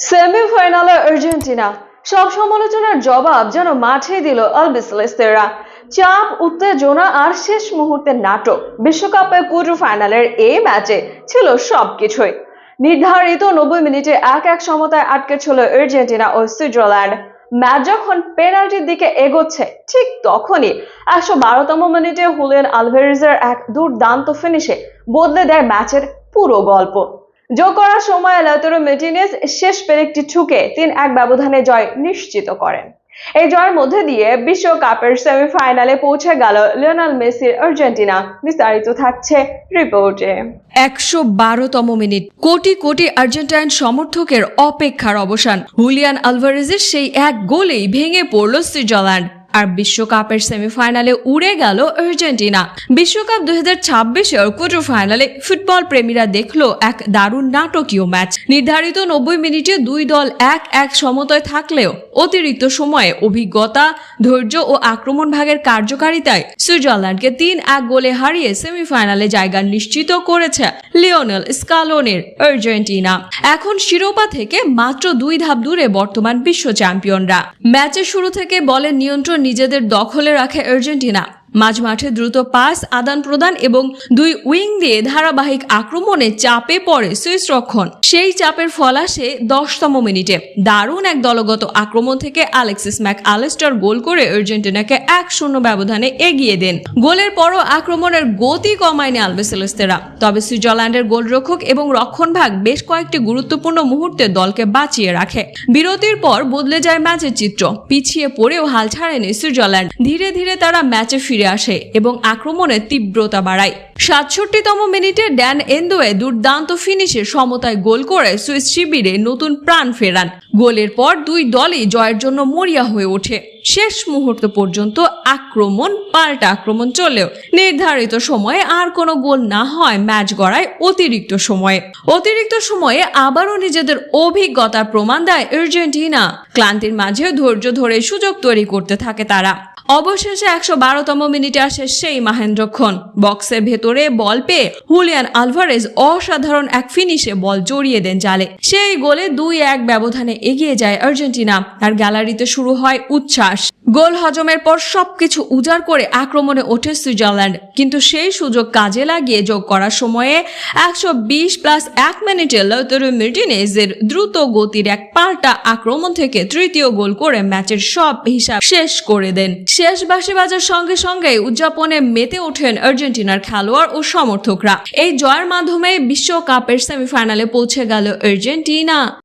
সেমিফাইনালে আর্জেন্টিনা সব সমালোচনার জবাব যেন মাঠে দিল আলবিসেলেস্তেরা। চাপ, উত্তেজনা আর শেষ মুহূর্তের নাটক। বিশ্বকাপের কোয়ার্টার ফাইনালের এই ম্যাচে ছিল সবকিছুই। নির্ধারিত 90 মিনিটে 1-1 সমতায় আটকে ছিল আর্জেন্টিনা ও সুইজারল্যান্ড। ম্যাচ যখন পেনাল্টির দিকে এগোচ্ছে ঠিক তখনই 112তম মিনিটে হুলিয়ান আলভারেজের এক দুর্দান্ত ফিনিশে বদলে দেয় ম্যাচের পুরো গল্প। যোগ করার সময় লাউতারো মার্টিনেজ শেষ পেরেকটি ঠুকে 3-1 ব্যবধানে জয় নিশ্চিত করেন। এই জয়ের মধ্যে দিয়ে বিশ্বকাপের সেমিফাইনালে পৌঁছে গেল লিওনেল মেসির আর্জেন্টিনা। বিস্তারিত থাকছে রিপোর্টে। 112তম মিনিট, কোটি কোটি আর্জেন্টাইন সমর্থকের অপেক্ষার অবসান। হুলিয়ান আলভারেজের সেই এক গোলেই ভেঙে পড়ল সুইজারল্যান্ড আর বিশ্বকাপের সেমিফাইনালে উড়ে গেল আর্জেন্টিনা। বিশ্বকাপ 2026-এর কোয়ার্টার ফাইনালে ফুটবল প্রেমীরা দেখলো এক দারুণ নাটকীয় ম্যাচ। নির্ধারিত 90 মিনিটে দুই দল 1-1 সমতায় থাকলেও অতিরিক্ত সময়ে অভিজ্ঞতা, ধৈর্য ও আক্রমণ ভাগের কার্যকারিতায় সুইজারল্যান্ডকে 3-1 গোলে হারিয়ে সেমিফাইনালে জায়গা নিশ্চিত করেছে লিওনেল স্কালোনির আর্জেন্টিনা। এখন শিরোপা থেকে মাত্র 2 ধাপ দূরে বর্তমান বিশ্ব চ্যাম্পিয়নরা। ম্যাচের শুরু থেকে বলের নিয়ন্ত্রণ নিজেদের দখলে রাখে আর্জেন্টিনা। মাঝমাঠে দ্রুত পাস আদান প্রদান এবং দুই উইং দিয়ে ধারাবাহিক আক্রমণে চাপে পড়ে সুইস রক্ষণ। সেই চাপের ফল আসে 10তম মিনিটে দারুণ এক দলগত আক্রমণ থেকে আলেক্সিস ম্যাক আলিস্টার গোল করে আর্জেন্টিনাকে 1-0 ব্যবধানে এগিয়ে দেন। গোলের পরও আক্রমণের গতি কমায়নি আলবিসেলেস্তেরা। তবে সুইজারল্যান্ডের গোলরক্ষক এবং রক্ষণভাগ বেশ কয়েকটি গুরুত্বপূর্ণ মুহূর্তে দলকে বাঁচিয়ে রাখে। বিরতির পর বদলে যায় ম্যাচের চিত্র। পিছিয়ে পড়েও হাল ছাড়েনি সুইজারল্যান্ড। ধীরে ধীরে তারা ম্যাচে ফিরে আসে এবং আক্রমণের তীব্রতা বাড়ায়। 67তম মিনিটে ড্যান এন্দোয়ে দুর্দান্ত ফিনিশে সমতায় গোল করে সুইস শিবিরে নতুন প্রাণ ফেরান। গোলের পর দুই দলই জয়ের জন্য মরিয়া হয়ে ওঠে। শেষ মুহূর্ত পর্যন্ত আক্রমণ পাল্টা আক্রমণ চললেও নির্ধারিত সময়ে আর কোনো গোল না হয় ম্যাচ গড়ায় অতিরিক্ত সময়ে আবারও নিজেদের অভিজ্ঞতার প্রমাণ দেয় আর্জেন্টিনা। ক্লান্তির মাঝে ধৈর্য ধরে সুযোগ তৈরি করতে থাকে তারা। অবশেষে 112তম মিনিটে আসে সেই মাহেন্দ্রক্ষণ। বক্সের ভেতরে বল পেয়ে হুলিয়ান আলভারেজ অসাধারণ এক ফিনিশে বল জড়িয়ে দেন জালে। সেই গোলে 2-1 ব্যবধানে এগিয়ে যায় আর্জেন্টিনা আর গ্যালারিতে শুরু হয় উচ্ছ্বাস। গোল হজমের পর সবকিছু উজাড় করে আক্রমণে ওঠে সুইজারল্যান্ড, কিন্তু সেই সুযোগ কাজে লাগিয়ে যোগ করার সময়ে 120+1 মিনিটে লাউতারো মার্টিনেজের দ্রুত গতির এক পাল্টা আক্রমণ থেকে তৃতীয় গোল করে ম্যাচের সব হিসাব শেষ করে দেন। শেষ বাঁশি বাজার সঙ্গে সঙ্গে উদযাপনে মেতে ওঠেন আর্জেন্টিনার খেলোয়াড় ও সমর্থকরা। এই জয়ের মাধ্যমে বিশ্বকাপের সেমিফাইনালে পৌঁছে গেল আর্জেন্টিনা।